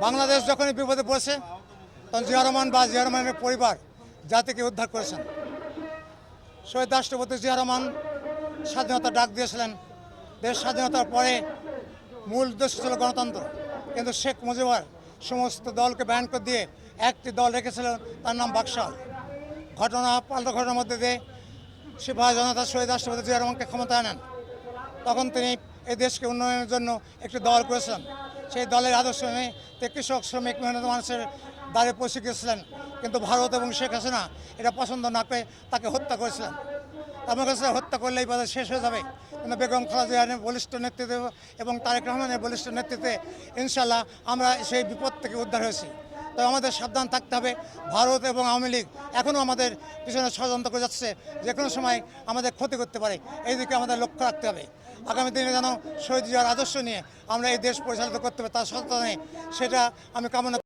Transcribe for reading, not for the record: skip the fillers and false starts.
বাংলাদেশ যখনই বিপদে পড়েছে তখন জিয়া রহমান বা জিয়া রহমানের পরিবার জাতিকে উদ্ধার করেছেন। শহীদ রাষ্ট্রপতি জিয়া রহমান স্বাধীনতার ডাক দিয়েছিলেন। দেশ স্বাধীনতার পরে মূল উদ্দেশ্য ছিল গণতন্ত্র, কিন্তু শেখ মুজিবুর সমস্ত দলকে ব্যান করে দিয়ে একটি দল রেখেছিলেন, তার নাম বাকশাল। পাল্টা ঘটনার মধ্যে দিয়ে সিপাহী জনতা শহীদ রাষ্ট্রপতি জিয়া রহমানকে ক্ষমতায় আনেন। তখন তিনি এই দেশকে উন্নয়নের জন্য একটি দল করেছিলেন। সেই দলের আদর্শ নিয়ে কৃষক শ্রমিক মেহনত মানুষের দ্বারে পৌঁছে গিয়েছিলেন, কিন্তু ভারত এবং শেখ হাসিনা এটা পছন্দ না করে তাকে হত্যা করেছিলেন। আমার কাছে হত্যা করলে এই পদে শেষ হয়ে যাবে, কিন্তু বেগম খালেদা জিয়ার বলিষ্ঠ নেতৃত্বে এবং তারেক রহমানের বলিষ্ঠ নেতৃত্বে ইনশাল্লাহ আমরা সেই বিপদ থেকে উদ্ধার হয়েছি। তবে আমাদের সাবধান থাকতে হবে। ভারত এবং আওয়ামী লীগ এখনও আমাদের পিছনে ষড়যন্ত্র করে যাচ্ছে, যে কোনো সময় আমাদের ক্ষতি করতে পারে। এই দিকে আমাদের লক্ষ্য রাখতে হবে। আগামী দিনে যেন শহীদ জিয়ার আদর্শ নিয়ে আমরা এই দেশ পরিচালিত করতে পারি, তার সচেতনে সেটা আমি কামনা